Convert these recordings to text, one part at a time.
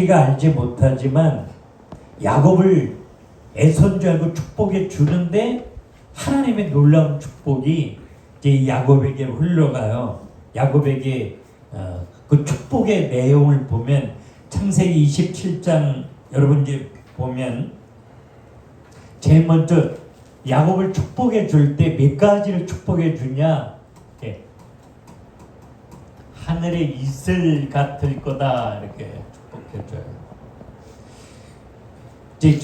우리가 알지 못하지만 야곱을 애선 줄 알고 축복해 주는데 하나님의 놀라운 축복이 이제 야곱에게 흘러가요. 야곱에게 그 축복의 내용을 보면 창세기 27장 여러분 이제 보면 제일 먼저 야곱을 축복해 줄 때 몇 가지를 축복해 주냐? 하늘의 이슬 같을 거다 이렇게 축복해 줘요. 이제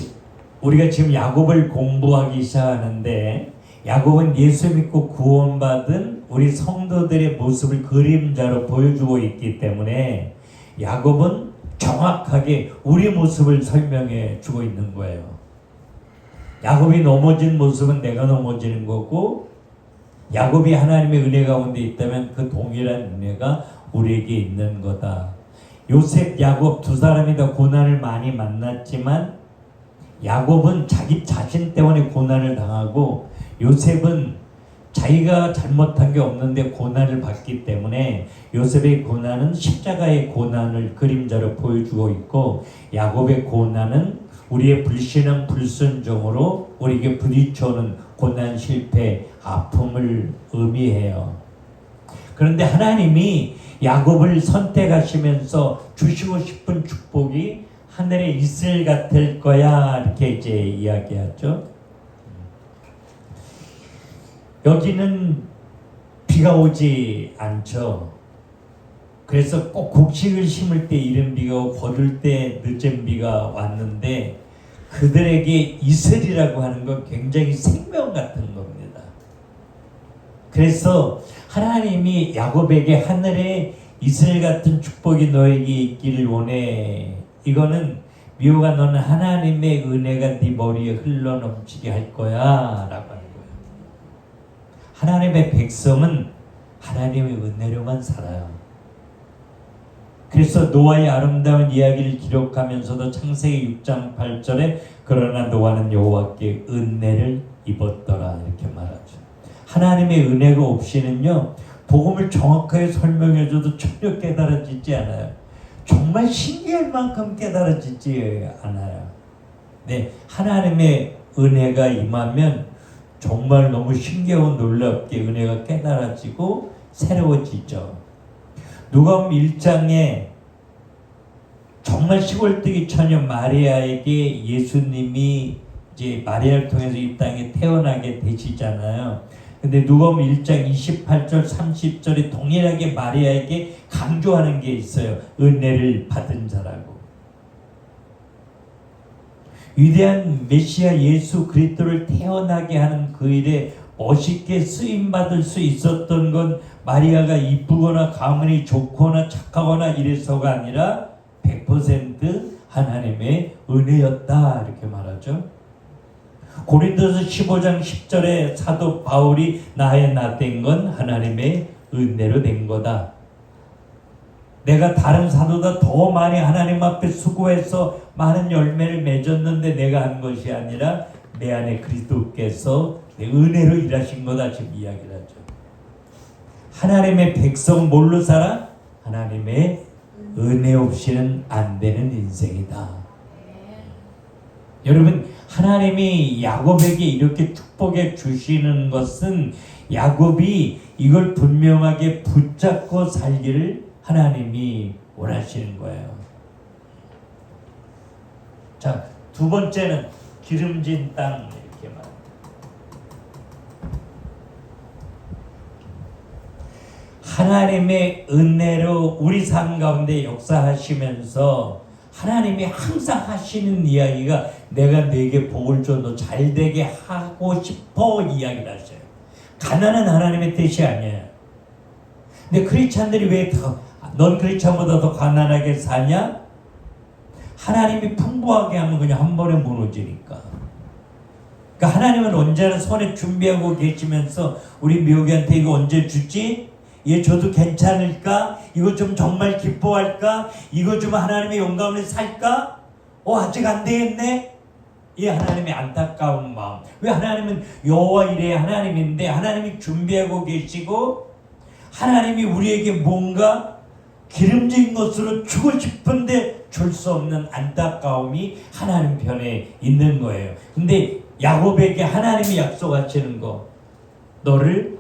우리가 지금 야곱을 공부하기 시작하는데 야곱은 예수 믿고 구원받은 우리 성도들의 모습을 그림자로 보여주고 있기 때문에 야곱은 정확하게 우리 모습을 설명해 주고 있는 거예요. 야곱이 넘어진 모습은 내가 넘어지는 거고 야곱이 하나님의 은혜 가운데 있다면 그 동일한 은혜가 우리에게 있는 거다. 요셉, 야곱 두 사람이 다 고난을 많이 만났지만 야곱은 자기 자신 때문에 고난을 당하고 요셉은 자기가 잘못한 게 없는데 고난을 받기 때문에 요셉의 고난은 십자가의 고난을 그림자로 보여주고 있고 야곱의 고난은 우리의 불신앙 불순종으로 우리에게 부딪혀오는 고난 실패 아픔을 의미해요. 그런데 하나님이 야곱을 선택하시면서 주시고 싶은 축복이 하늘의 이슬 같을 거야 이렇게 이제 이야기하죠. 여기는 비가 오지 않죠. 그래서 꼭 곡식을 심을 때 이른 비가 오고 거둘 때 늦은 비가 왔는데 그들에게 이슬이라고 하는 건 굉장히 생명 같은 겁니다. 그래서 하나님이 야곱에게 하늘의 이슬 같은 축복이 너에게 있기를 원해. 이거는 미호가 너는 하나님의 은혜가 네 머리에 흘러넘치게 할 거야 라고 하는 거예요. 하나님의 백성은 하나님의 은혜로만 살아요. 그래서 노아의 아름다운 이야기를 기록하면서도 창세기 6장 8절에 그러나 노아는 여호와께 은혜를 입었더라 이렇게 말하죠. 하나님의 은혜가 없이는요 복음을 정확하게 설명해줘도 전혀 깨달아지지 않아요. 정말 신기할 만큼 깨달아지지 않아요. 네, 하나님의 은혜가 임하면 정말 너무 신기하고 놀랍게 은혜가 깨달아지고 새로워지죠. 누가복음 1장에 정말 시골뜨기 처녀 마리아에게 예수님이 이제 마리아를 통해서 이 땅에 태어나게 되시잖아요. 근데 누가복음 1장 28절 30절에 동일하게 마리아에게 강조하는 게 있어요. 은혜를 받은 자라고. 위대한 메시아 예수 그리스도를 태어나게 하는 그 일에 멋있게 쓰임받을 수 있었던 건 마리아가 이쁘거나 가문이 좋거나 착하거나 이래서가 아니라 100% 하나님의 은혜였다 이렇게 말하죠. 고린도서 15장 10절에 사도 바울이 나의 나 된 건 하나님의 은혜로 된 거다. 내가 다른 사도보다 더 많이 하나님 앞에 수고해서 많은 열매를 맺었는데 내가 한 것이 아니라 내 안에 그리스도께서 내 은혜로 일하신 거다 지금 이야기를 하죠. 하나님의 백성 뭘로 살아? 하나님의 은혜 없이는 안 되는 인생이다. 여러분 하나님이 야곱에게 이렇게 축복해 주시는 것은 야곱이 이걸 분명하게 붙잡고 살기를 하나님이 원하시는 거예요. 자, 두 번째는 기름진 땅 이렇게 말합니다. 하나님의 은혜로 우리 삶 가운데 역사하시면서 하나님이 항상 하시는 이야기가 내가 너에게 복을 줘 너 잘되게 하고 싶어 이야기를 하셔요. 가난은 하나님의 뜻이 아니에요. 근데 크리스찬들이 왜 넌 크리스찬보다 더 가난하게 사냐? 하나님이 풍부하게 하면 그냥 한 번에 무너지니까. 그러니까 하나님은 언제나 손에 준비하고 계시면서 우리 묘기한테 이거 언제 주지? 얘 줘도 괜찮을까? 이거 좀 정말 기뻐할까? 이거 좀 하나님의 영광을 살까? 아직 안 되겠네? 이 하나님의 안타까운 마음. 왜 하나님은 여호와 이레의 하나님인데 하나님이 준비하고 계시고 하나님이 우리에게 뭔가 기름진 것으로 주고 싶은데 줄 수 없는 안타까움이 하나님 편에 있는 거예요. 근데 야곱에게 하나님이 약속하시는 거, 너를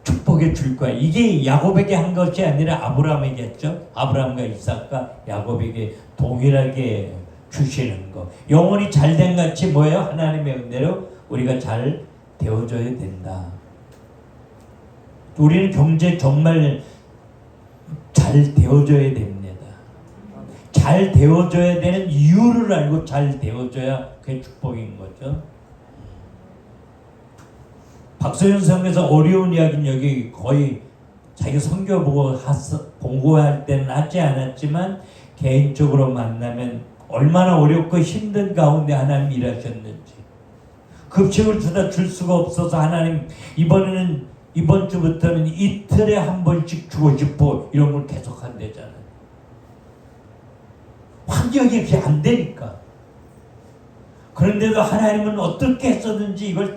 축복해 줄 거야. 이게 야곱에게 한 것이 아니라 아브라함에게 했죠. 아브라함과 이삭과 야곱에게 동일하게 주시는 거. 영혼이 잘된 같이 뭐예요? 하나님의 은혜로 우리가 잘 되어져야 된다. 우리는 경제 정말 잘 되어져야 됩니다. 잘 되어져야 되는 이유를 알고 잘 되어져야 그게 축복인 거죠. 박소연 선교사 어려운 이야기는 여기 거의 자기 선교 보고 공부할 때는 하지 않았지만 개인적으로 만나면 얼마나 어렵고 힘든 가운데 하나님 일하셨는지, 급식을 주다 줄 수가 없어서 하나님 이번 주부터는 이틀에 한 번씩 주고 싶어, 이런 걸 계속 한대잖아요. 환경이 그게 안 되니까. 그런데도 하나님은 어떻게 했었는지 이걸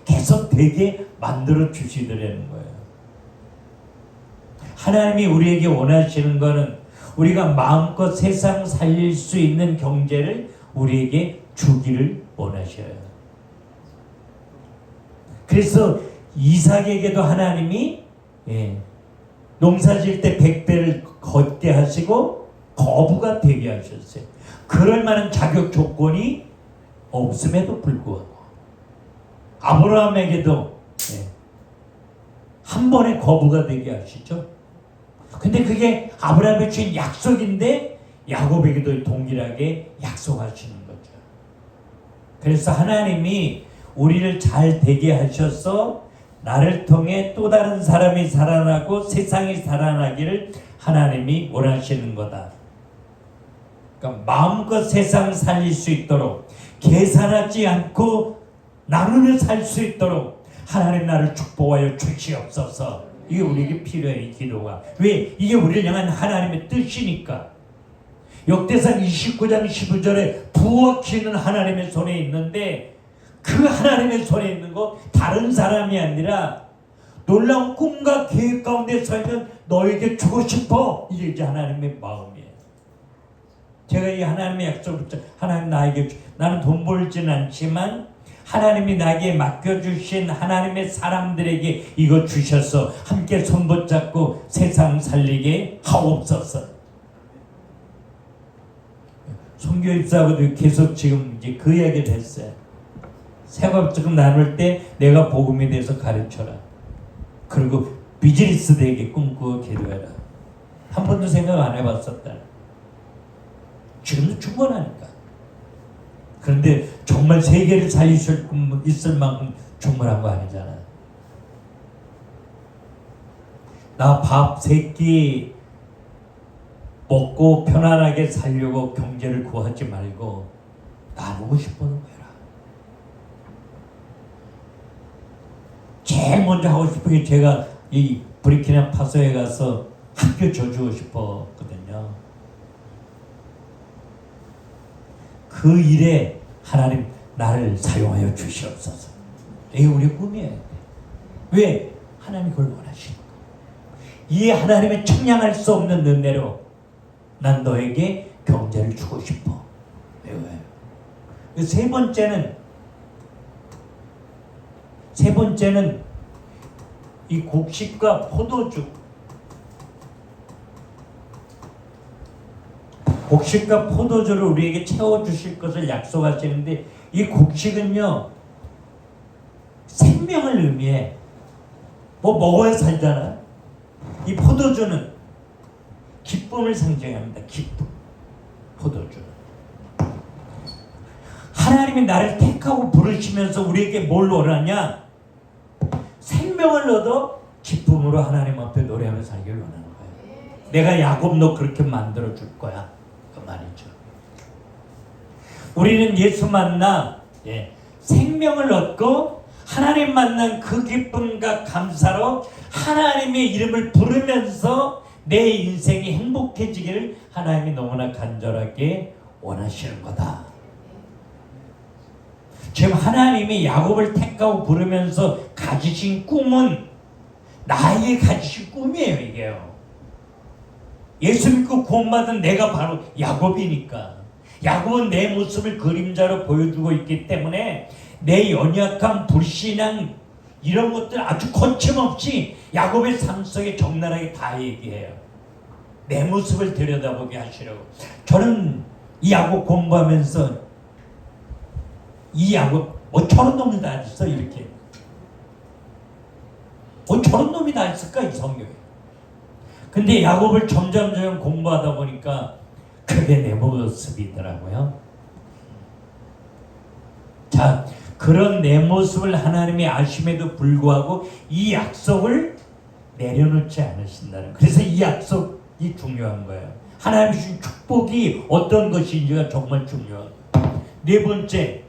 계속 되게 만들어 주시더라는 거예요. 하나님이 우리에게 원하시는 거는 우리가 마음껏 세상 살릴 수 있는 경제를 우리에게 주기를 원하셔요. 그래서 이삭에게도 하나님이 농사 지을 때 100배를 걷게 하시고 거부가 되게 하셨어요. 그럴 만한 자격 조건이 없음에도 불구하고 아브라함에게도 한 번에 거부가 되게 하시죠. 근데 그게 아브라함이 주신 약속인데 야곱에게도 동일하게 약속하시는 거죠. 그래서 하나님이 우리를 잘 되게 하셔서 나를 통해 또 다른 사람이 살아나고 세상이 살아나기를 하나님이 원하시는 거다. 그러니까 마음껏 세상 살릴 수 있도록, 계산하지 않고 나누며 살 수 있도록 하나님 나를 축복하여 주시옵소서. 이게 우리에게 필요해, 이 기도가. 왜? 이게 우리를 향한 하나님의 뜻이니까. 역대상 29장 15절에 부엌이는 하나님의 손에 있는데, 그 하나님의 손에 있는 거 다른 사람이 아니라 놀라운 꿈과 계획 가운데 서면 너에게 주고 싶어. 이게 이제 하나님의 마음이에요. 제가 이 하나님의 약속을 하나님 나에게 나는 돈 벌지는 않지만 하나님이 나에게 맡겨주신 하나님의 사람들에게 이거 주셔서 함께 손 붙잡고 세상 살리게 하옵소서. 선교 입사하고도 계속 지금 이제 그 이야기를 했어요. 세법조금 나눌 때 내가 복음에 대해서 가르쳐라. 그리고 비즈니스 되게 꿈꾸고 기도해라. 한 번도 생각 안 해봤었다. 지금도 충분하니까. 그런데 정말 세계를 살리실 분 있을 만큼 충분한 거 아니잖아. 나 밥 3끼 먹고 편안하게 살려고 경제를 구하지 말고 나누고 싶어도 해라. 제일 먼저 하고 싶은 게 제가 이 부르키나파소에 가서 학교 줘주고 싶었거든요. 그 일에 하나님 나를 사용하여 주시옵소서. 이게 우리 꿈이에요. 왜? 하나님이 그걸 원하시는 거예요. 이 하나님의 측량할 수 없는 은혜로 난 너에게 경제를 주고 싶어. 왜? 세 번째는 이 곡식과 포도주. 곡식과 포도주를 우리에게 채워주실 것을 약속하시는데, 이 곡식은요 생명을 의미해. 뭐 먹어야 살잖아. 이 포도주는 기쁨을 상징합니다. 기쁨. 포도주. 하나님이 나를 택하고 부르시면서 우리에게 뭘 원하냐? 생명을 얻어 기쁨으로 하나님 앞에 노래하며 살기를 원하는 거예요. 내가 야곱 너 그렇게 만들어 줄 거야. 그 말이죠. 우리는 예수 만나 생명을 얻고 하나님 만난 그 기쁨과 감사로 하나님의 이름을 부르면서 내 인생이 행복해지기를 하나님이 너무나 간절하게 원하시는 거다. 지금 하나님이 야곱을 택하고 부르면서 가지신 꿈은 나에게 가지신 꿈이에요. 이게요. 예수 믿고 구원받은 내가 바로 야곱이니까. 야곱은 내 모습을 그림자로 보여주고 있기 때문에 내 연약함, 불신앙 이런 것들 아주 거침없이 야곱의 삶 속에 적나라하게 다 얘기해요. 내 모습을 들여다보게 하시려고. 저는 이 야곱 공부하면서 이 야곱 저런 놈이 다 있어 이렇게. 저런 놈이 다 있을까 이 성경에. 근데 야곱을 점점 공부하다 보니까 그게 내 모습이더라고요. 자, 그런 내 모습을 하나님이 아심에도 불구하고 이 약속을 내려놓지 않으신다는. 그래서 이 약속이 중요한 거예요. 하나님이 주신 축복이 어떤 것인지가 정말 중요해요. 네 번째,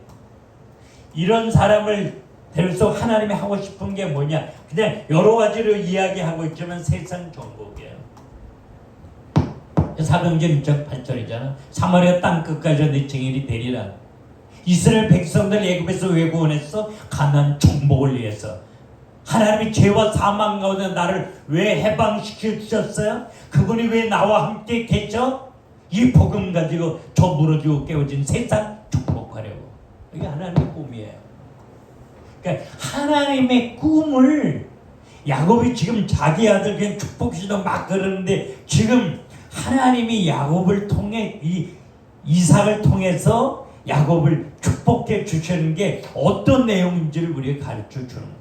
이런 사람을 데려서 하나님이 하고 싶은 게 뭐냐? 그냥 여러 가지로 이야기하고 있지만 세상 정복이에요. 사도행전 1장 8절이잖아. 사마리아 땅 끝까지 내 증인이 되리라. 이스라엘 백성들 애굽에서 왜 구원했어? 가나안 정복을 위해서. 하나님이 죄와 사망 가운데 나를 왜 해방시켜 주셨어요? 그분이 왜 나와 함께 계셔? 이 복음 가지고 저 무너지고 깨어진 세상 축복하려고. 이게 하나님의 꿈이에요. 그러니까 하나님의 꿈을 야곱이 지금 자기 아들 그냥 축복시도 막 그러는데 지금 하나님이 야곱을 통해 이삭을 통해서 야곱을 축복해 주시는 게 어떤 내용인지를 우리에게 가르쳐 주는 거죠.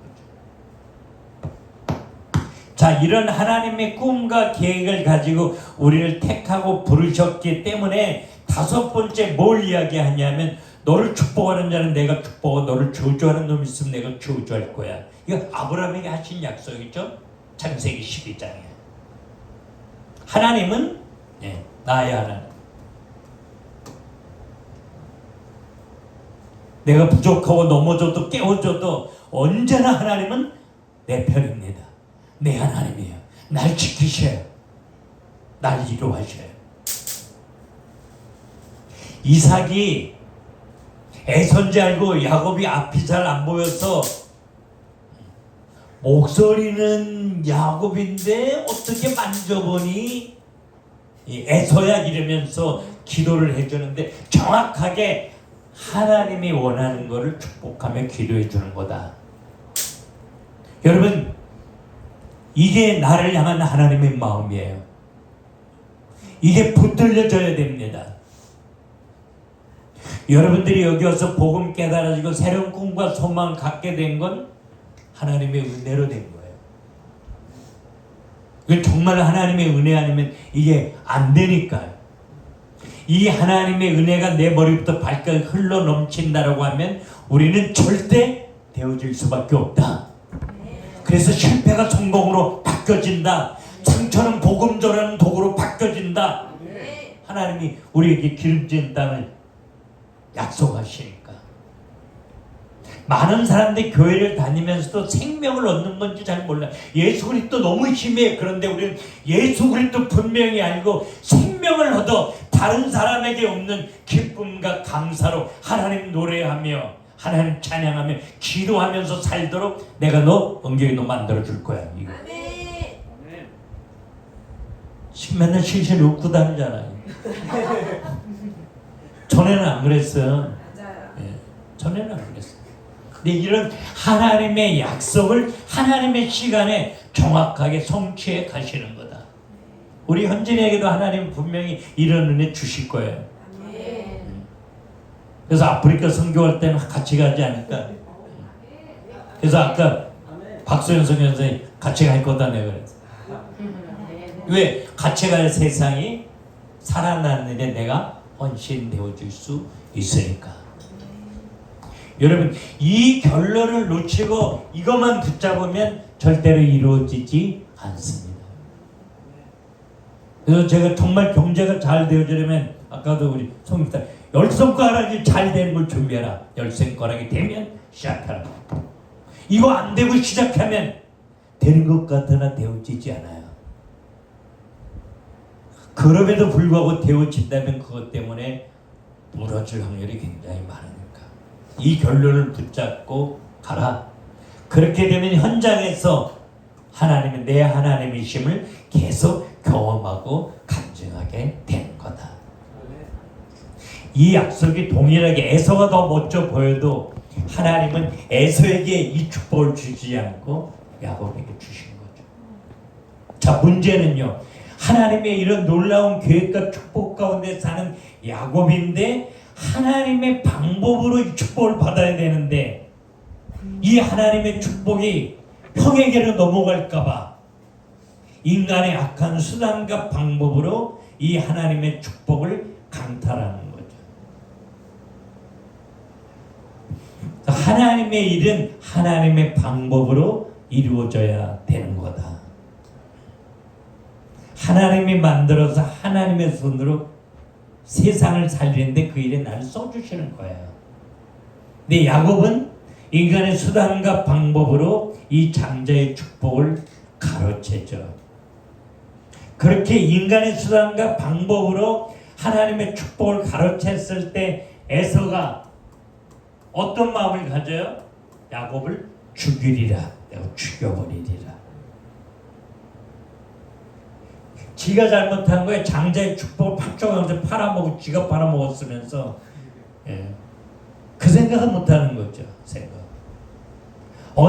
자, 이런 하나님의 꿈과 계획을 가지고 우리를 택하고 부르셨기 때문에 다섯 번째 뭘 이야기하냐면 너를 축복하는 자는 내가 축복하고 너를 저주하는 놈이 있으면 내가 저주할 거야. 이거 아브라함에게 하신 약속이죠. 창세기 12장에. 하나님은 나의 하나님. 내가 부족하고 넘어져도 깨워져도 언제나 하나님은 내 편입니다. 내 하나님이에요. 날 지키셔요. 날 이루하셔요. 이삭이 애선지 알고 야곱이 앞이 잘 안 보여서 목소리는 야곱인데 어떻게 만져보니 에서야 이러면서 기도를 해주는데 정확하게 하나님이 원하는 것을 축복하며 기도해 주는 거다. 여러분, 이게 나를 향한 하나님의 마음이에요. 이게 붙들려져야 됩니다. 여러분들이 여기 와서 복음 깨달아지고 새로운 꿈과 소망을 갖게 된 건 하나님의 은혜로 된 거예요. 이건 정말 하나님의 은혜 아니면 이게 안 되니까요. 이 하나님의 은혜가 내 머리부터 발까지 흘러 넘친다라고 하면 우리는 절대 되어질 수밖에 없다. 그래서 실패가 성공으로 바뀌어진다. 상처는 복음 전하는 도구로 바뀌어진다. 하나님이 우리에게 기름진 땅을 약속하시니까. 많은 사람들이 교회를 다니면서도 생명을 얻는 건지 잘 몰라요. 예수 그리스도 너무 심해. 그런데 우리는 예수 그리스도 분명히 알고 생명을 얻어 다른 사람에게 없는 기쁨과 감사로 하나님 노래하며 하나님 찬양하며 기도하면서 살도록 내가 너 은경이 너 만들어 줄 거야. 이거. 맨날 실실 웃고 다니잖아요. 전에는 안 그랬어요. 전에는 안 그랬어요. 근데 이런 하나님의 약속을 하나님의 시간에 정확하게 성취해 가시는 거다. 우리 현진에게도 하나님 분명히 이런 은혜 주실 거예요. 그래서 아프리카 선교할 때는 같이 가지 않을까. 그래서 아까 박소연 선교사님 같이 갈 거다 내가 그랬어. 왜? 같이 갈 세상이 살아나는 데 내가 헌신되어 줄 수 있으니까. 여러분, 이 결론을 놓치고 이것만 붙잡으면 절대로 이루어지지 않습니다. 그래서 제가 정말 경제가 잘 되어지려면 아까도 우리 송입사 10손가락이 잘 되는 걸 준비해라. 10손가락이 되면 시작하라. 이거 안 되고 시작하면 되는 것 같으나 되어지지 않아요. 그럼에도 불구하고 되어진다면 그것 때문에 무너질 확률이 굉장히 많으니까 이 결론을 붙잡고 가라. 그렇게 되면 현장에서 하나님은 내 하나님이심을 계속 경험하고 간증하게 되는 거다. 이 약속이 동일하게 에서가 더 멋져 보여도 하나님은 에서에게 이 축복을 주지 않고 야곱에게 주신 거죠. 자, 문제는요, 하나님의 이런 놀라운 계획과 축복 가운데 사는 야곱인데 하나님의 방법으로 이 축복을 받아야 되는데 이 하나님의 축복이 형에게로 넘어갈까봐 인간의 악한 수단과 방법으로 이 하나님의 축복을 강탈하는 거죠. 하나님의 일은 하나님의 방법으로 이루어져야 되는 거다. 하나님이 만들어서 하나님의 손으로 세상을 살리는데 그 일에 나를 써주시는 거예요. 근데 야곱은 인간의 수단과 방법으로 이 장자의 축복을 가로채죠. 그렇게 인간의 수단과 방법으로 하나님의 축복을 가로챘을 때 에서가 어떤 마음을 가져요? 야곱을 죽이리라, 내가 죽여버리리라. 지가 잘못한 거에 장자의 축복을 팍쪽하면서 팔아먹고 지가 팔아먹었으면서 그 생각은 못하는 거죠. 생각.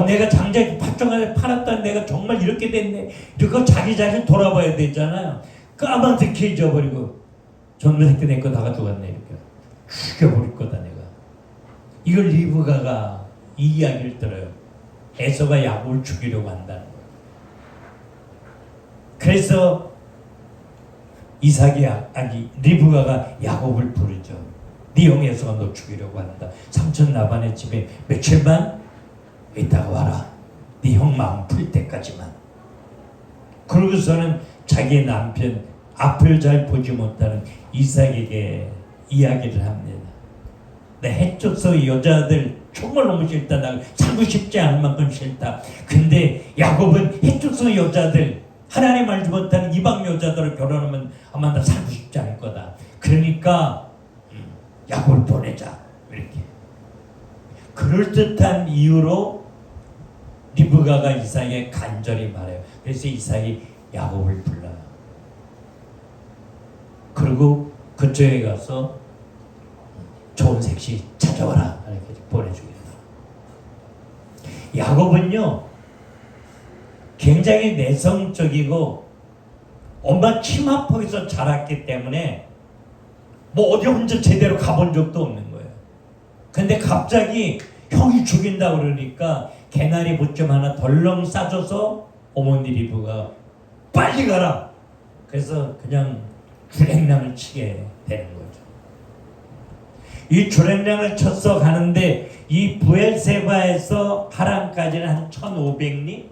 내가 장자의 팍쪽하면서 팔았다, 내가 정말 이렇게 됐네. 이거 자기 자신 돌아봐야 되잖아요. 까만득히 잊어버리고 저놈 새끼 내 거 다 가져갔네 이렇게 죽여버릴 거다 내가. 이걸 리브가가 이 이야기를 들어요. 에서가 야곱을 죽이려고 한다는 거예요. 그래서 이삭이 리브가가 야곱을 부르죠. 네 형 에서가 너 죽이려고 한다. 삼촌 라반의 집에 며칠만 있다가 와라. 네 형 마음 풀 때까지만. 그러고서는 자기의 남편 앞을 잘 보지 못하는 이삭에게 이야기를 합니다. 내 해쫓어 여자들 정말 너무 싫다. 나 살고 싶지 않을 만큼 싫다. 근데 야곱은 해쫓어 여자들 하나님 알지 못하는 이방 여자들을 결혼하면 아마 나 살고 싶지 않을 거다. 그러니까 야곱을 보내자. 이렇게 그럴듯한 이유로 리브가가 이삭에게 간절히 말해요. 그래서 이삭이 야곱을 불러요. 그리고 그쪽에 가서 좋은 색시 찾아와라 이렇게 보내주겠다. 야곱은요 굉장히 내성적이고 엄마 치마폭에서 자랐기 때문에 뭐 어디 혼자 제대로 가본 적도 없는 거예요. 근데 갑자기 형이 죽인다 그러니까 개나리 보점 하나 덜렁 싸줘서 어머니 리브가 빨리 가라. 그래서 그냥 주랭랑을 치게 되는 거죠. 이 주랭랑을 쳐서 가는데 이 부엘세바에서 하란까지는 한 1500리?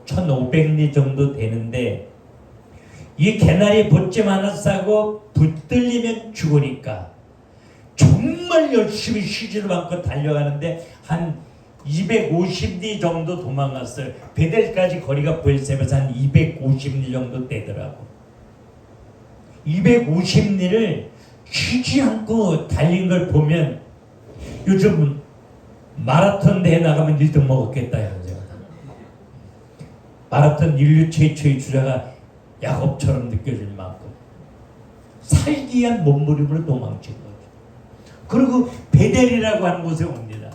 1500리 정도 되는데 이 개나리 보찜 하나 싸고 붙들리면 죽으니까 정말 열심히 쉬지도 않고 달려가는데 한 250리 정도 도망갔어요. 베델까지 거리가 부엘세바에서 한 250리 정도 되더라고. 250리를 쉬지 않고 달린 걸 보면 요즘 마라톤 대회 나가면 1등 먹었겠다 이런 생각. 마라톤 인류 최초의 주자가 야곱처럼 느껴질 만큼 살기 위한 몸부림으로 도망친 거죠. 그리고 베델이라고 하는 곳에 옵니다.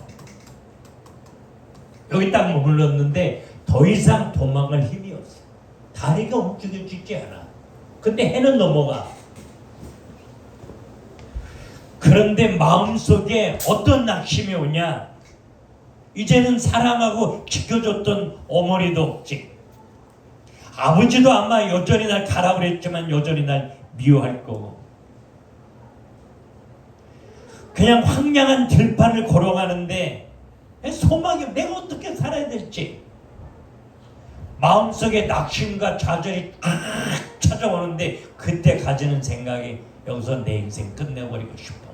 여기 딱 머물렀는데 더 이상 도망갈 힘이 없어. 다리가 움직여지지 않아. 근데 해는 넘어가. 그런데 마음속에 어떤 낙심이 오냐? 이제는 사랑하고 지켜줬던 어머니도 없지. 아버지도 아마 여전히 날 가라 그랬지만 여전히 날 미워할 거고. 그냥 황량한 들판을 걸어가는데 소망이 내가 어떻게 살아야 될지. 마음속에 낙심과 좌절이 찾아오는데 그때 가지는 생각이 여기서 내 인생 끝내버리고 싶어.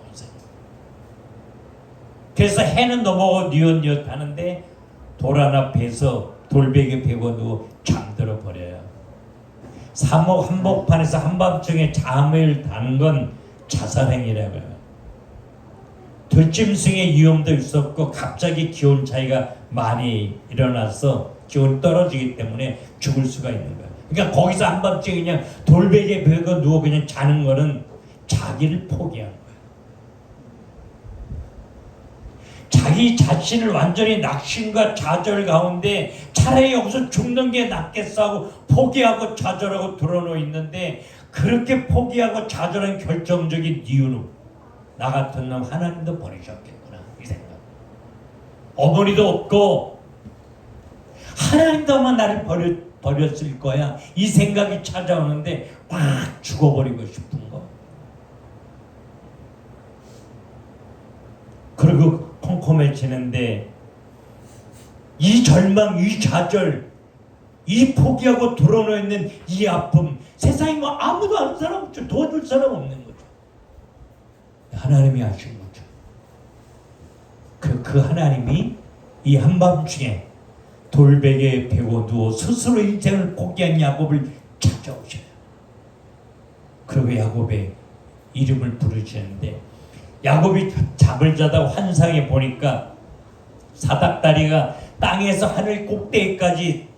그래서 해는 넘어가고 뉘엿뉘엿 하는데 돌 하나 베서 돌베개 베고 누워 잠들어 버려요. 사목 한복판에서 한밤중에 잠을 자는 건 자살행위라고 해요. 들짐승의 위험도 있었고 갑자기 기온 차이가 많이 일어나서 지금 떨어지기 때문에 죽을 수가 있는 거야. 그러니까 거기서 한밤중에 그냥 돌베개에 베고 누워 그냥 자는 거는 자기를 포기한 거야. 자기 자신을 완전히 낙심과 좌절 가운데 차라리 여기서 죽는 게 낫겠어 하고 포기하고 좌절하고 드러누워 있는데, 그렇게 포기하고 좌절한 결정적인 이유는 나 같은 놈 하나님도 버리셨겠구나, 이 생각. 어머니도 없고 하나님도만 나를 버렸을 거야, 이 생각이 찾아오는데 막 죽어버리고 싶은 거. 그리고 컴컴해지는데 이 절망, 이 좌절, 이 포기하고 드러누워 있는 이 아픔, 세상에 뭐 아무도 아는 사람 없죠. 도와줄 사람 없는 거죠. 하나님이 하신 거죠. 그 하나님이 이 한밤중에 돌베개에 베고 누워 스스로 인생을 포기한 야곱을 찾아오셔요. 그리고 야곱의 이름을 부르시는데, 야곱이 잠을 자다 환상에 보니까 사닥다리가 땅에서 하늘 꼭대기까지,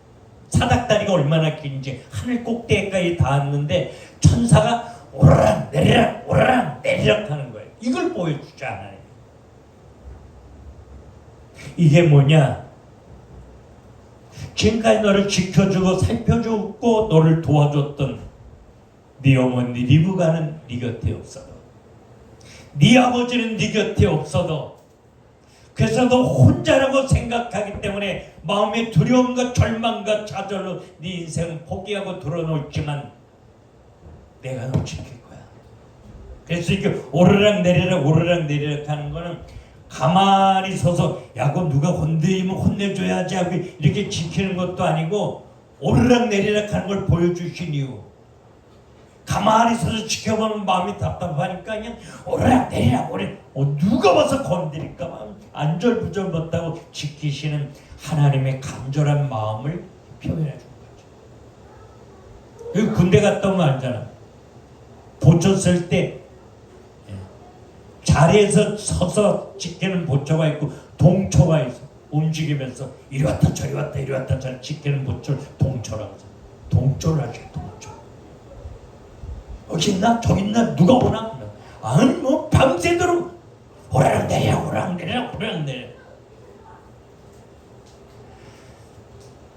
사닥다리가 얼마나 긴지 하늘 꼭대기까지 닿았는데 천사가 오르락 내리락 오르락 내리락 하는 거예요. 이걸 보여주지 않아요. 이게 뭐냐? 지금까지 너를 지켜주고 살펴주고 너를 도와줬던 네 어머니 리브가는 네 곁에 없어도, 네 아버지는 네 곁에 없어도, 그래서 너 혼자라고 생각하기 때문에 마음의 두려움과 절망과 좌절로 네 인생을 포기하고 드러놓지만 내가 너 지킬 거야. 그래서 이렇게 오르락 내리락 오르락 내리락 하는 거는 가만히 서서 야곱 누가 건드리면 혼내줘야지 하고 이렇게 지키는 것도 아니고, 오르락 내리락 하는 걸 보여주신 이유, 가만히 서서 지켜보는 마음이 답답하니까 그냥 오르락 내리락 누가 와서 건드릴까 봐 안절부절 못하고 지키시는 하나님의 간절한 마음을 표현해 준 거죠. 여기 군대 갔다 오면 알잖아. 보초 쓸 때 자리에서 서서 지키는 보초가 있고 동초가 있어. 움직이면서 이리 왔다 저리 왔다 이리 왔다 저리 지키는 보초를 동초라고 해서 동초를 하죠. 동초. 여기 있나? 저기 있나? 누가 오나? 아니 뭐 밤새도록 오라락 내리락 오라락 내리락 오라락 내리락.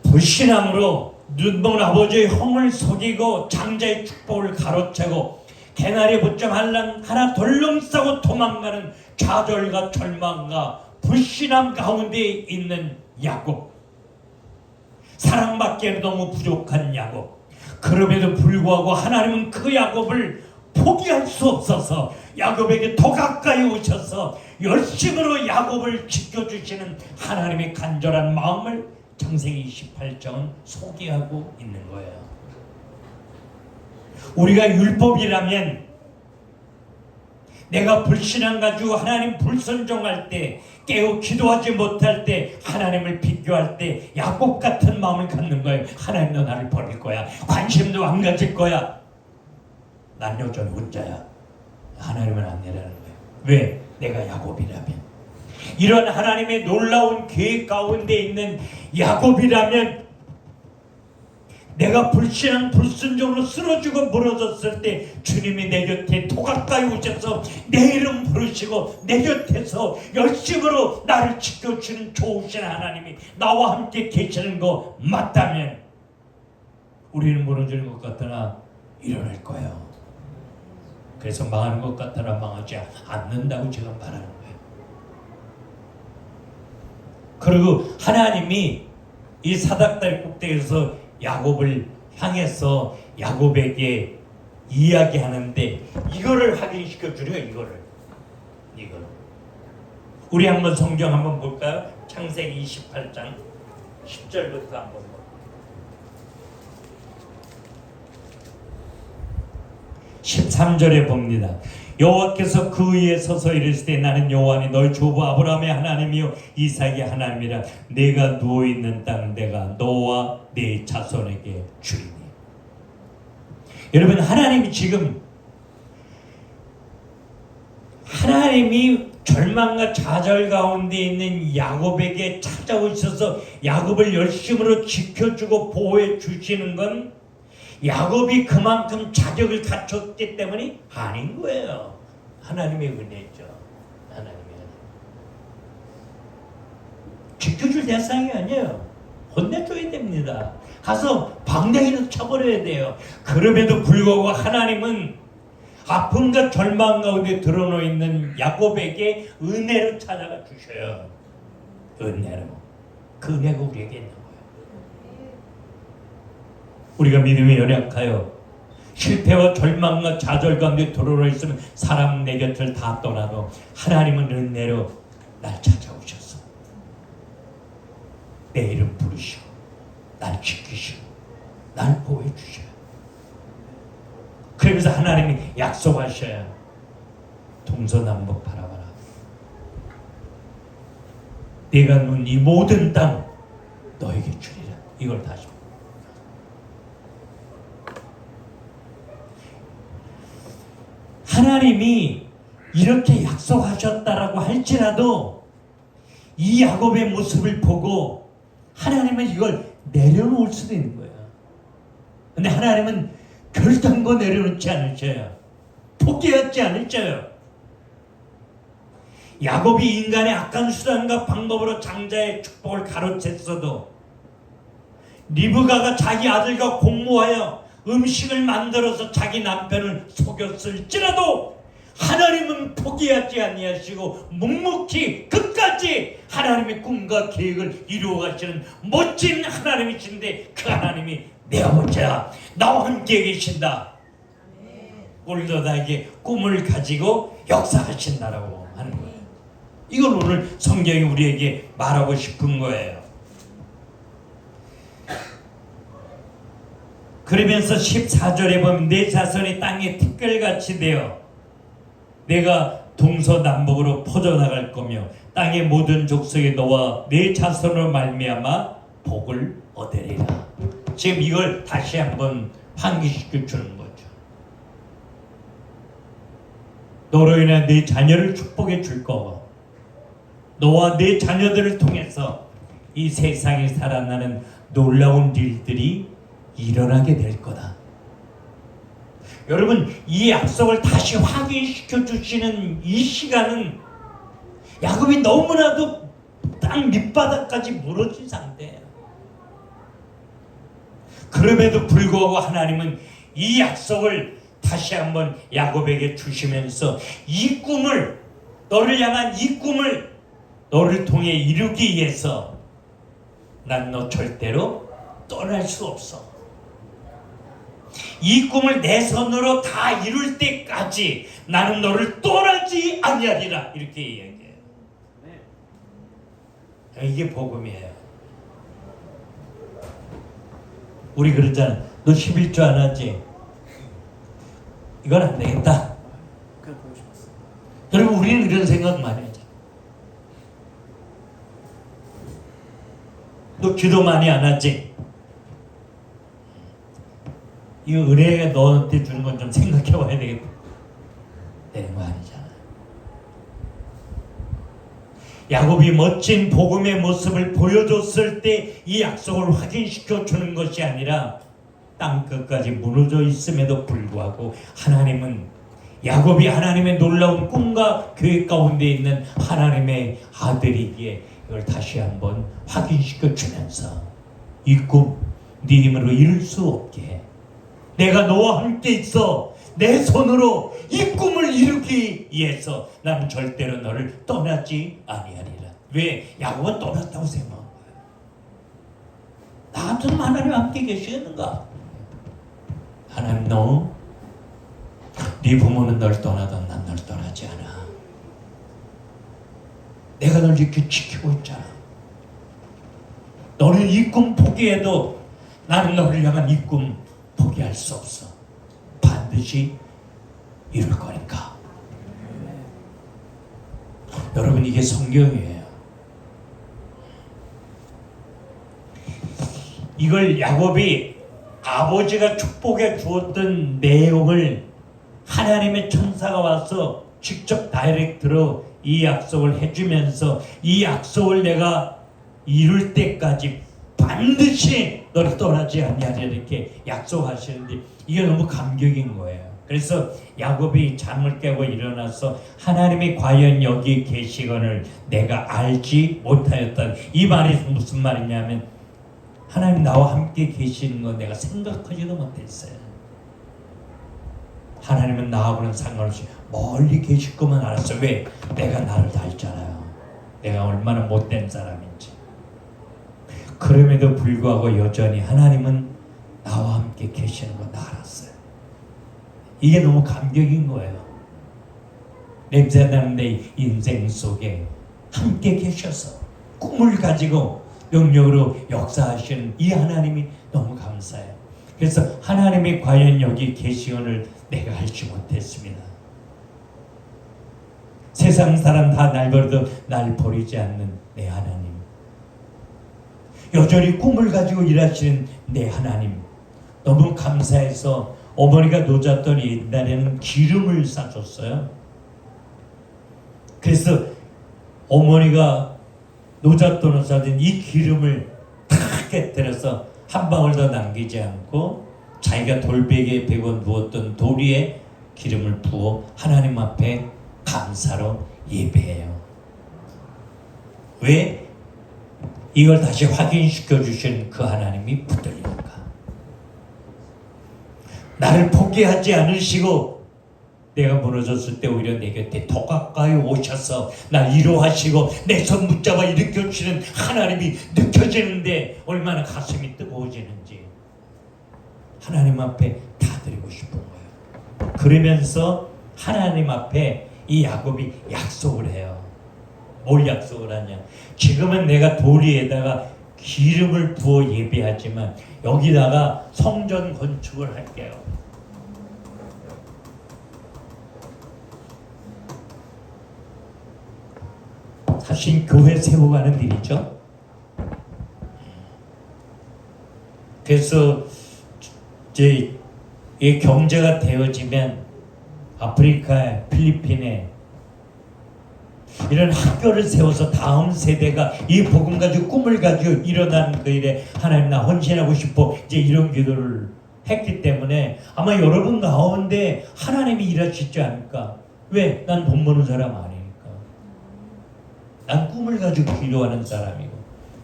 불신앙으로 눈먼 아버지의 형을 속이고 장자의 축복을 가로채고 개나리 붙잡 하나 덜렁 싸고 도망가는 좌절과 절망과 불신앙 가운데 있는 야곱, 사랑받기에는 너무 부족한 야곱. 그럼에도 불구하고 하나님은 그 야곱을 포기할 수 없어서 야곱에게 더 가까이 오셔서 열심으로 야곱을 지켜주시는 하나님의 간절한 마음을 창세기 28장은 소개하고 있는 거예요. 우리가 율법이라면, 내가 불신앙 가지고 하나님 불순종할 때, 깨어 기도하지 못할 때, 하나님을 비교할 때 야곱 같은 마음을 갖는 거예요. 하나님 너 나를 버릴 거야. 관심도 안 가질 거야. 난 여전히 혼자야. 하나님은 아니라는 거예요. 왜? 내가 야곱이라면. 이런 하나님의 놀라운 계획 가운데 있는 야곱이라면, 내가 불신앙 불순종으로 쓰러지고 무너졌을 때 주님이 내 곁에 더 가까이 오셔서 내 이름 부르시고 내 곁에서 열심으로 나를 지켜주는 좋으신 하나님이 나와 함께 계시는 거 맞다면, 우리는 무너지는 것 같으나 일어날 거예요. 그래서 망하는 것 같으나 망하지 않는다고 제가 말하는 거예요. 그리고 하나님이 이 사닥다리 꼭대기에서 야곱을 향해서 야곱에게 이야기하는데, 이거를 확인시켜 주려. 이거를 우리 한번 성경 한번 볼까요? 창세기 28장 10절부터 한번 볼까요? 13절에 봅니다. 여호와께서 그 위에 서서 이르시되 나는 여호와니 너희 조부 아브라함의 하나님이요 이삭의 하나님이라. 내가 누워있는 땅 내가 너와 네 자손에게 주리니. 여러분, 하나님이 지금, 하나님이 절망과 좌절 가운데 있는 야곱에게 찾아오셔서 야곱을 열심으로 지켜주고 보호해 주시는 건 야곱이 그만큼 자격을 갖췄기 때문이 아닌 거예요. 하나님의 은혜죠. 하나님의 은혜. 지켜줄 대상이 아니에요. 혼내줘야 됩니다. 가서 방댕이를 쳐버려야 돼요. 그럼에도 불구하고 하나님은 아픔과 절망 가운데 드러놓여 있는 야곱에게 은혜로 찾아가 주셔요. 은혜로. 그 은혜가 우리에게 있는 거예요. 우리가 믿음이 연약하여 실패와 절망과 좌절 가운데 드러놓여 있으면 사람 내 곁을 다 떠나도 하나님은 은혜로 날 찾아오셔서 내 이름 부르시고 날 지키시고 날 보호해 주셔요. 그러면서 하나님이 약속하셔요. 동서남북 바라봐라. 내가 눈 이 모든 땅 너에게 주리라. 이걸 다시 하나님이 이렇게 약속하셨다라고 할지라도 이 야곱의 모습을 보고 하나님은 이걸 내려놓을 수도 있는 거예요. 근데 하나님은 결단코 내려놓지 않으셔요. 포기하지 않으셔요. 야곱이 인간의 악한 수단과 방법으로 장자의 축복을 가로챘어도 리브가가 자기 아들과 공모하여 음식을 만들어서 자기 남편을 속였을지라도 하나님은 포기하지 아니하시고 묵묵히 끝까지 하나님의 꿈과 계획을 이루어 가시는 멋진 하나님이신데 그 하나님이 내 아버지야 나와 함께 계신다. 오늘도 나에게 꿈을 가지고 역사하신다라고 하는 거예요. 이걸 오늘 성경이 우리에게 말하고 싶은 거예요. 그러면서 14절에 보면 내 자손이 땅에 티끌같이 되어 내가 동서남북으로 퍼져나갈 거며 땅의 모든 족속에 너와 내 자손으로 말미암아 복을 얻으리라. 지금 이걸 다시 한번 환기시켜 주는 거죠. 너로 인해 내 자녀를 축복해 줄 거고 너와 내 자녀들을 통해서 이 세상에 살아나는 놀라운 일들이 일어나게 될 거다. 여러분, 이 약속을 다시 확인시켜 주시는 이 시간은 야곱이 너무나도 땅 밑바닥까지 무너진 상태예요. 그럼에도 불구하고 하나님은 이 약속을 다시 한번 야곱에게 주시면서 이 꿈을, 너를 향한 이 꿈을 너를 통해 이루기 위해서 난 너 절대로 떠날 수 없어. 이 꿈을 내 손으로 다 이룰 때까지 나는 너를 떠나지 아니하리라. 이렇게 이야기해요. 이게 복음이에요. 우리 그러잖아. 너 11조 안 하지? 이건 안 되겠다. 여러분, 우리는 이런 생각 많이 하죠. 너 기도 많이 안 하지? 이 은혜가 너한테 주는 건 좀 생각해 봐야 되겠다. 되는 거 아니잖아. 야곱이 멋진 복음의 모습을 보여줬을 때 이 약속을 확인시켜 주는 것이 아니라 땅 끝까지 무너져 있음에도 불구하고 하나님은 야곱이 하나님의 놀라운 꿈과 계획 가운데 있는 하나님의 아들이기에 이걸 다시 한번 확인시켜 주면서 이 꿈 네 힘으로 이룰 수 없게 내가 너와 함께 있어 내 손으로 이 꿈을 이루기 위해서 나는 절대로 너를 떠나지 아니하리라. 왜? 야곱은 떠났다고 생각한 거예요. 나 같은 하나님 함께 계시겠는가? 하나님, 너 네 부모는 널 떠나던 난 널 떠나지 않아. 내가 널 이렇게 지키고 있잖아. 너는 이 꿈 포기해도 나는 너를 향한 이 꿈 포기할 수 없어. 반드시 이룰 거니까. 여러분, 이게 성경이에요. 이걸 야곱이 아버지가 축복해 주었던 내용을 하나님의 천사가 와서 직접 다이렉트로 이 약속을 해주면서 이 약속을 내가 이룰 때까지 반드시 너를 떠나지 않냐고 이렇게 약속하시는데 이게 너무 감격인 거예요. 그래서 야곱이 잠을 깨고 일어나서 하나님이 과연 여기 계시거늘 내가 알지 못하였다. 이 말이 무슨 말이냐면 하나님 나와 함께 계시는 거 내가 생각하지도 못했어요. 하나님은 나하고는 상관없이 멀리 계실 것만 알았어. 왜? 내가 나를 다 알잖아요. 내가 얼마나 못된 사람인지. 그럼에도 불구하고 여전히 하나님은 나와 함께 계시는 거 다 알았어요. 이게 너무 감격인 거예요. 냄새나는 내 인생 속에 함께 계셔서 꿈을 가지고 영역으로 역사하시는 이 하나님이 너무 감사해요. 그래서 하나님이 과연 여기 계시오늘 내가 알지 못했습니다. 세상 사람 다 날 버려도 날 버리지 않는 내 하나님, 여전히 꿈을 가지고 일하시는 내 하나님 너무 감사해서 어머니가 노잣돈 옛날에는 기름을 싸줬어요. 그래서 어머니가 노잣돈을 싸준 이 기름을 탁 깨뜨려서 한 방울 더 남기지 않고 자기가 돌베개에 베고 누웠던 돌 위에 기름을 부어 하나님 앞에 감사로 예배해요. 왜? 이걸 다시 확인시켜 주신 그 하나님이 붙들리니까. 나를 포기하지 않으시고 내가 무너졌을 때 오히려 내 곁에 더 가까이 오셔서 날 위로하시고 내 손 붙잡아 일으켜주시는 하나님이 느껴지는데 얼마나 가슴이 뜨거워지는지 하나님 앞에 다 드리고 싶은 거예요. 그러면서 하나님 앞에 이 야곱이 약속을 해요. 뭘 약속을 하냐? 지금은 내가 돌 위에다가 기름을 부어 예배하지만 여기다가 성전 건축을 할게요. 사실 교회 세워가는 일이죠. 그래서 이제 이 경제가 되어지면 아프리카, 필리핀에 이런 학교를 세워서 다음 세대가 이 복음 가지고 꿈을 가지고 일어나는 그 일에 하나님 나 헌신하고 싶어 이제 이런 기도를 했기 때문에 아마 여러분 가운데 하나님이 일하시지 않을까. 왜? 난 돈 버는 사람 아니니까. 난 꿈을 가지고 기도하는 사람이고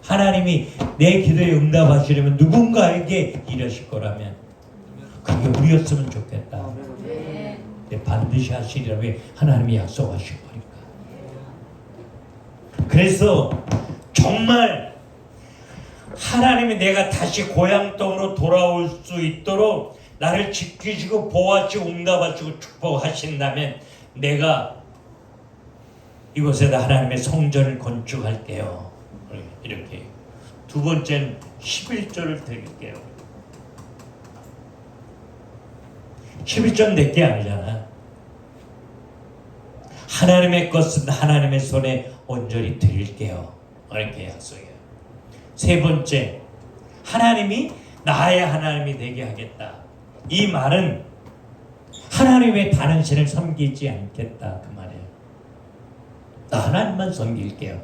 하나님이 내 기도에 응답하시려면 누군가에게 일하실 거라면 그게 우리였으면 좋겠다. 반드시 하시리라. 왜? 하나님이 약속하신 거니까. 그래서 정말 하나님이 내가 다시 고향 땅으로 돌아올 수 있도록 나를 지키시고 보호하시고 응답하시고 축복하신다면 내가 이곳에다 하나님의 성전을 건축할게요. 이렇게. 두 번째는 11조를 드릴게요. 11조는 내게 아니잖아. 하나님의 것은 하나님의 손에 온전히 드릴게요. 이렇게 약속해요. 세 번째, 하나님이 나의 하나님이 되게 하겠다. 이 말은 하나님의 다른 신을 섬기지 않겠다 그 말이에요. 나 하나님만 섬길게요.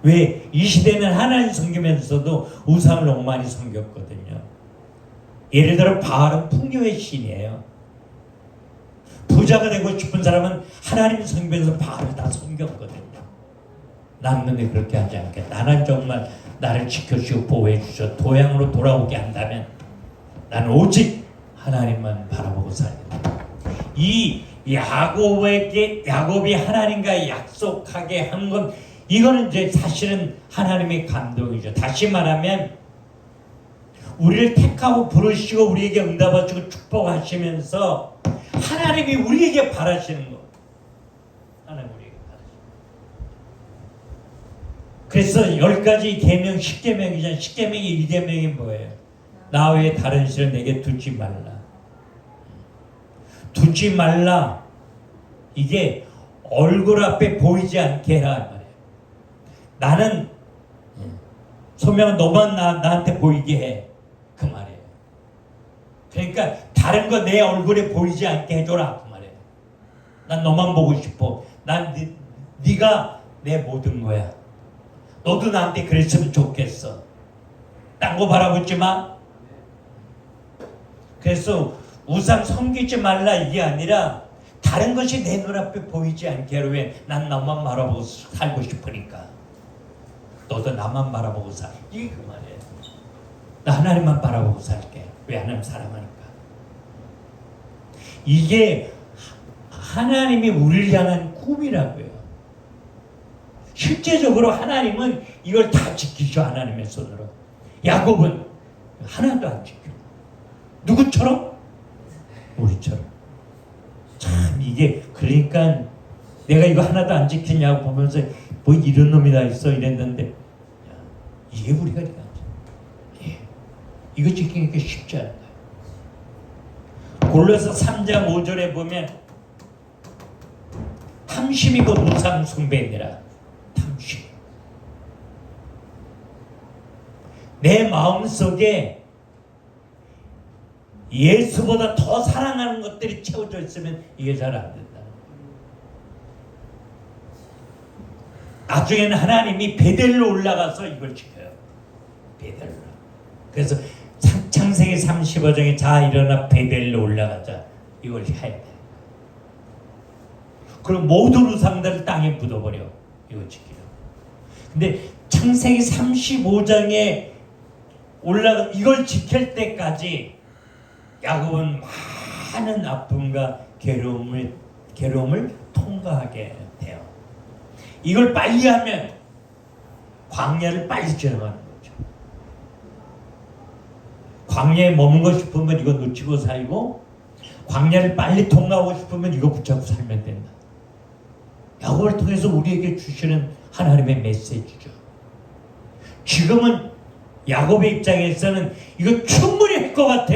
왜? 이 시대는 하나님 섬기면서도 우상을 너무 많이 섬겼거든요. 예를 들어 바알은 풍요의 신이에요. 부자가 되고 싶은 사람은 하나님 섬기면서 바알을 다 섬겼거든요. 남는데 그렇게 하지 않겠다. 나는 정말 나를 지켜주시고 보호해 주셔 도양으로 돌아오게 한다면 나는 오직 하나님만 바라보고 살겠다. 이 야곱이 하나님과 약속하게 한 건 이거는 이제 사실은 하나님의 감동이죠. 다시 말하면 우리를 택하고 부르시고 우리에게 응답하시고 축복하시면서 하나님이 우리에게 바라시는 거. 하나님 우리에게 바라시는 거. 그래서 10가지 계명 10계명이잖아요. 10계명이 1계명이 뭐예요? 나 외에 다른 신을 내게 두지 말라. 두지 말라. 이게 얼굴 앞에 보이지 않게 해라 말이에요. 나는 소명은 너만 나한테 보이게 해. 그 말이에요. 그러니까 다른 거 내 얼굴에 보이지 않게 해줘라 그 말이에요. 난 너만 보고 싶어. 난 네가 내 모든 거야. 너도 나한테 그랬으면 좋겠어. 딴 거 바라보지 마. 그래서 우상 섬기지 말라 이게 아니라 다른 것이 내 눈앞에 보이지 않게 하려. 왜? 난 나만 바라보고 살고 싶으니까. 너도 나만 바라보고 살. 이게 그 말이에요. 나 하나님만 바라보고 살게. 왜? 하나님 사랑하니까. 이게 하나님이 우리를 향한 꿈이라고요. 실제적으로 하나님은 이걸 다 지키죠. 하나님의 손으로. 야곱은 하나도 안 지켜. 누구처럼? 우리처럼. 참 이게 그러니까 내가 이거 하나도 안 지키냐고 보면서 뭐 이런 놈이 다 있어 이랬는데 이게 우리가 예. 이거 지키니까 쉽지 않은 거예요. 골로새 3장 5절에 보면 탐심이 곧 우상 숭배니라. 탐심. 내 마음속에 예수보다 더 사랑하는 것들이 채워져 있으면 이게 잘 안 된다. 나중에는 하나님이 베델로 올라가서 이걸 지켜요. 베델로. 그래서 창세기 35장에 자 일어나 베델로 올라가자. 이걸 해야 돼. 그럼 모든 우상들을 땅에 묻어버려. 이거 지키려. 근데 창세기 35장에 올라가 이걸 지킬 때까지 야곱은 많은 아픔과 괴로움을 통과하게 돼요. 이걸 빨리 하면 광야를 빨리 지나가는 거죠. 광야에 머물고 싶으면 이거 놓치고 살고, 광야를 빨리 통과하고 싶으면 이거 붙잡고 살면 된다. 야곱을 통해서 우리에게 주시는 하나님의 메시지죠. 지금은 야곱의 입장에서는 이거 충분히 할 것 같아.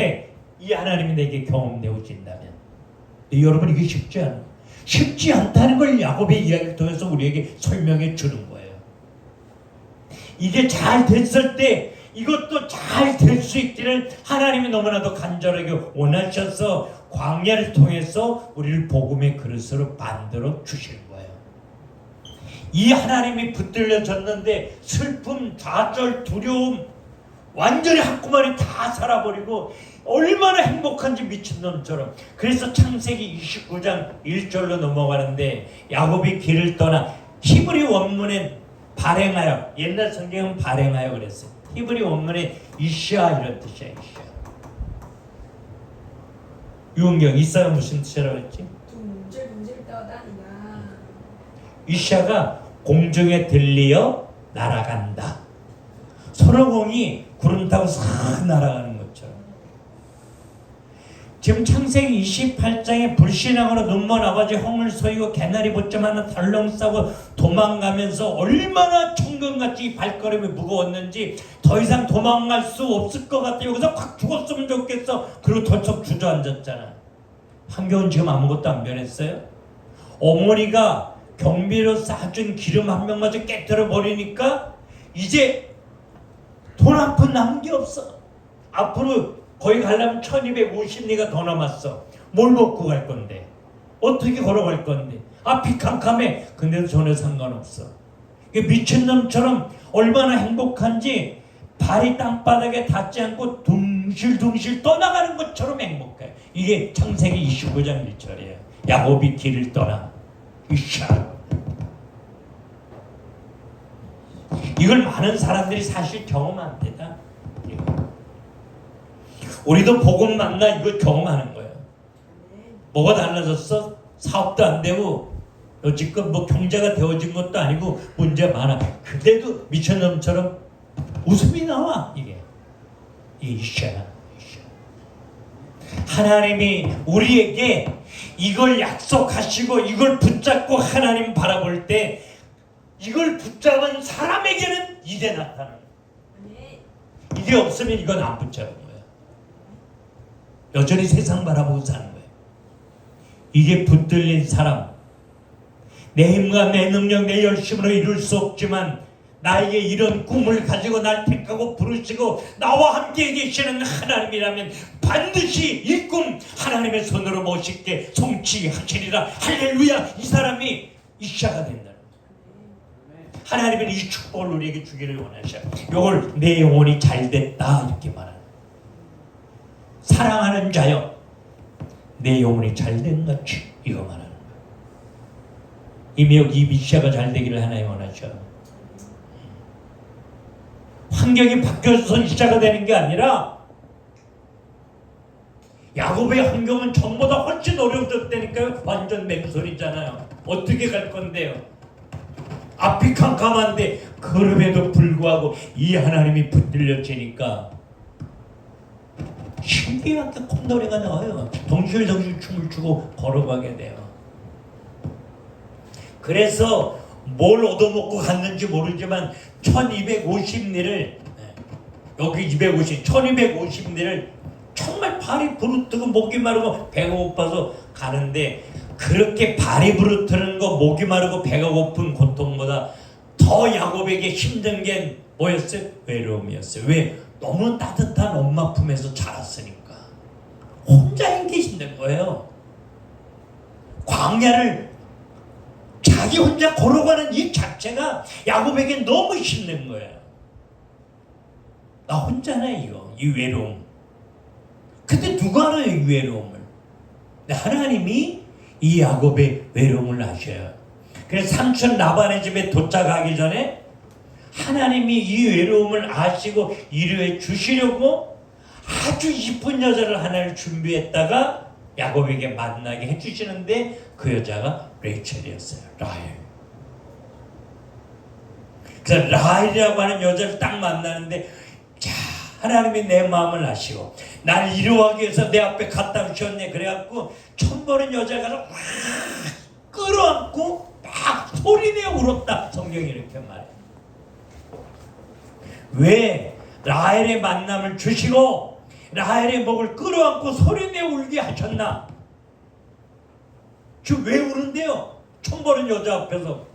이 하나님이 내게 경험되어 진다면. 여러분 이게 쉽지 않아요. 쉽지 않다는 걸 야곱의 이야기를 통해서 우리에게 설명해 주는 거예요. 이게 잘 됐을 때 이것도 잘 될 수 있기를 하나님이 너무나도 간절하게 원하셔서 광야를 통해서 우리를 복음의 그릇으로 만들어 주신 거예요. 이 하나님이 붙들려졌는데 슬픔, 좌절, 두려움 완전히 한꺼번에 다 살아버리고 얼마나 행복한지 미친놈처럼. 그래서 창세기 29장 1절로 넘어가는데 야곱이 길을 떠나, 히브리 원문엔 발행하여, 옛날 성경은 발행하여 그랬어요. 히브리 원문에 이샤 이런 뜻이야. 이샤. 유은경 이사가 무슨 뜻이라고 했지? 둥질둥질 떠다니나. 이샤가 공중에 들리어 날아간다. 손오공이 구름 타고 싹 날아가는 것처럼. 지금 창세기 28장에 불신앙으로 눈먼 아버지 홍을 쏘이고 개나리 보점 하나 덜렁 싸고 도망가면서 얼마나 천근같이 발걸음이 무거웠는지 더 이상 도망갈 수 없을 것 같아. 여기서 확 죽었으면 좋겠어. 그리고 덜썩 주저앉았잖아. 환경은 지금 아무것도 안 변했어요. 어머니가 경비로 싸준 기름 한 병마저 깨뜨려 버리니까 이제 돈 한 푼 남은 게 없어. 앞으로 거기 가려면 1250리가 더 남았어. 뭘 먹고 갈 건데? 어떻게 걸어갈 건데? 앞이 캄캄해. 근데도 전혀 상관없어. 미친놈처럼 얼마나 행복한지 발이 땅바닥에 닿지 않고 둥실둥실 떠나가는 것처럼 행복해. 이게 창세기 29장 1절이에요. 야곱이 길을 떠나. 이샤. 이걸 많은 사람들이 사실 경험 안 되다. 우리도 복음 만나 이거 경험하는 거예요. 뭐가 달라졌어? 사업도 안 되고 여지껏 뭐 경제가 되어진 것도 아니고 문제 많아. 그때도 미친놈처럼 웃음이 나와. 이게 이샤야. 하나님이 우리에게 이걸 약속하시고 이걸 붙잡고 하나님 바라볼 때 이걸 붙잡은 사람에게는 이게 나타나는 거예요. 이게 없으면 이건 안 붙잡은 거예요. 여전히 세상 바라보고 사는 거예요. 이게 붙들린 사람, 내 힘과 내 능력, 내 열심으로 이룰 수 없지만 나에게 이런 꿈을 가지고 날 택하고 부르시고 나와 함께 계시는 하나님이라면 반드시 이 꿈 하나님의 손으로 멋있게 성취하시리라. 할렐루야. 이 사람이 이샤가 된다는 거예요. 하나님은 이 축복을 우리에게 주기를 원하셔요. 이걸 내 영혼이 잘됐다 이렇게 말하는. 사랑하는 자여, 내 영혼이 잘된 것이 이거 말하는 거예요. 이미 여기 이 미시아가 잘되기를 하나님 원하셔. 환경이 바뀌어서 시작이 되는 게 아니라 야곱의 환경은 전보다 훨씬 어려워졌다니까요. 완전 맹설이잖아요. 어떻게 갈 건데요? 앞이 캄캄한데 그럼에도 불구하고 이 하나님이 붙들려지니까 신기하게 콧노래가 나와요. 덩실덩실 춤을 추고 걸어가게 돼요. 그래서 뭘 얻어먹고 갔는지 모르지만 1250리를 여기 1250리를 정말 발이 부르뜨고 목이 마르고 배가 고파서 가는데, 그렇게 발이 부르트는 거, 목이 마르고 배가 고픈 고통보다 더 야곱에게 힘든 게 뭐였어요? 외로움이었어요. 왜? 너무 따뜻한 엄마 품에서 자랐으니까 혼자 있기 힘든 거예요. 광야를 자기 혼자 걸어가는 이 자체가 야곱에게 너무 힘든 거예요. 나 혼자나 이 외로움. 근데 누가 알아요, 이 외로움을? 하나님이 이 야곱의 외로움을 아셔요. 그래서 삼촌 라반의 집에 도착하기 전에 하나님이 이 외로움을 아시고 이루어 주시려고 아주 이쁜 여자를 하나를 준비했다가 야곱에게 만나게 해주시는데, 그 여자가 레이첼이었어요. 라헬. 그래서 라헬이라고 하는 여자를 딱 만나는데, 자, 하나님이 내 마음을 아시고 날 이루하기 위해서 내 앞에 갖다 주셨네. 그래갖고 처음 보는 여자가 막 끌어안고 막 소리내어 울었다. 성경이 이렇게 말해요. 왜 라헬의 만남을 주시고 라헬의 목을 끌어안고 소리내어 울게 하셨나? 지금 왜 우는데요? 처음 보는 여자 앞에서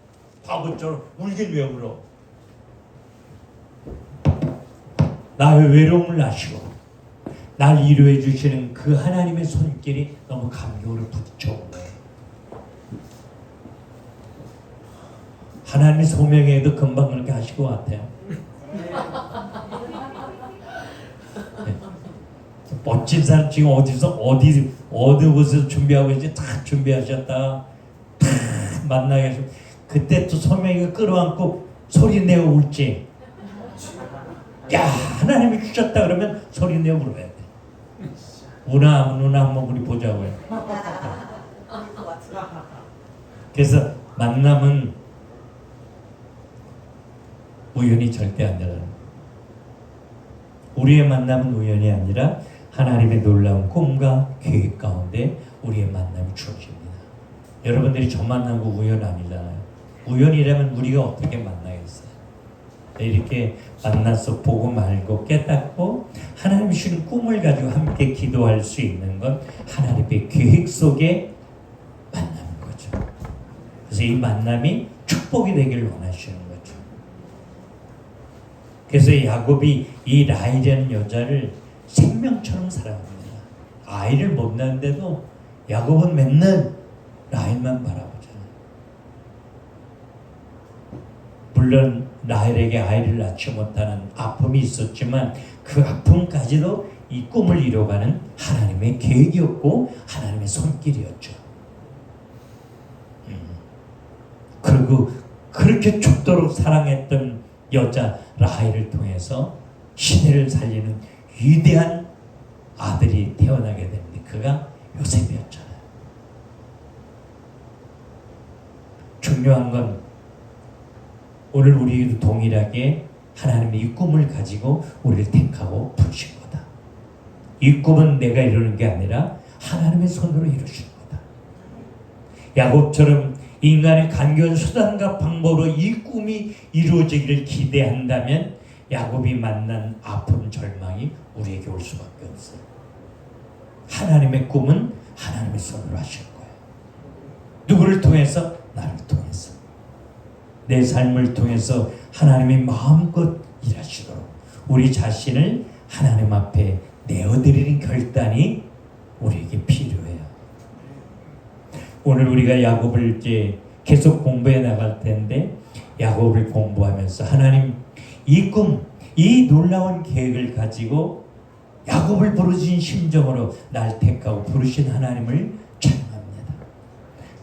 바보처럼 울긴 왜 울어? 나의 외로움을 아시고 날 이루해 주시는 그 하나님의 손길이 너무 감격으로 부딪혀온 거예요. 하나님의 소명에도 금방 그렇게 하실 것 같아요. 네. 멋진 사람 지금 어디 곳에서 준비하고 이제 다 준비하셨다 다 만나게 하시고, 그때 또 소명이가 끌어안고 소리내어 울지. 야, 하나님이 주셨다 그러면 소리내어 울어야 돼. 누나 한번 우리 보자고요. 그래서 만남은 우연이 절대 안 되는. 우리의 만남은 우연이 아니라 하나님의 놀라운 꿈과 계획 가운데 우리의 만남이 주어집니다. 여러분들이 저 만난 거 우연 아니잖아요. 우연이라면 우리가 어떻게 만나겠어요? 이렇게 만나서 보고 말고 깨닫고 하나님 주신 꿈을 가지고 함께 기도할 수 있는 건 하나님의 계획 속에 만나는 거죠. 그래서 이 만남이 축복이 되길 원하시는 거죠. 그래서 야곱이 이 라헬이라는 여자를 생명처럼 사랑합니다. 아이를 못 낳는데도 야곱은 맨날 라헬만 바라보잖아요. 물론 라헬에게 아이를 낳지 못하는 아픔이 있었지만 그 아픔까지도 이 꿈을 이뤄가는 하나님의 계획이었고 하나님의 손길이었죠. 그리고 그렇게 죽도록 사랑했던 여자 라헬을 통해서 시대를 살리는 위대한 아들이 태어나게 되는데 그가 요셉이었잖아요. 중요한 건 오늘 우리에게도 동일하게 하나님의 이 꿈을 가지고 우리를 택하고 부르신 거다. 이 꿈은 내가 이루는 게 아니라 하나님의 손으로 이루신 거다. 야곱처럼 인간의 간교한 수단과 방법으로 이 꿈이 이루어지기를 기대한다면 야곱이 만난 아픔, 절망이 우리에게 올 수밖에 없어요. 하나님의 꿈은 하나님의 손으로 하실 거예요. 누구를 통해서? 나를 통해서. 내 삶을 통해서 하나님이 마음껏 일하시도록 우리 자신을 하나님 앞에 내어드리는 결단이 우리에게 필요해요. 오늘 우리가 야곱을 이제 계속 공부해 나갈 텐데 야곱을 공부하면서 하나님 이 꿈, 이 놀라운 계획을 가지고 야곱을 부르신 심정으로 날 택하고 부르신 하나님을 찬양합니다.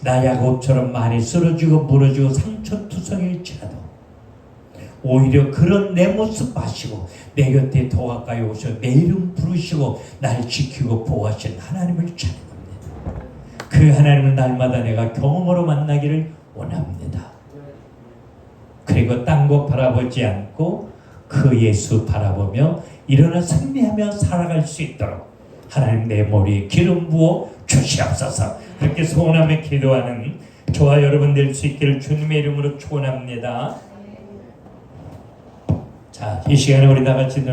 나 야곱처럼 많이 쓰러지고 무너지고 상처투성일지라도 오히려 그런 내 모습 봐시고 내 곁에 더 가까이 오셔 내 이름 부르시고 날 지키고 보호하신 하나님을 찬양합니다. 그 하나님을 날마다 내가 경험으로 만나기를 원합니다. 그리고 딴 거 바라보지 않고 그 예수 바라보며 일어나 승리하며 살아갈 수 있도록 하나님 내 머리에 기름 부어 주시옵소서. 그렇게 소원하며 기도하는 저와 여러분 될 수 있기를 주님의 이름으로 축원합니다. 자, 이 시간에 우리 다 같이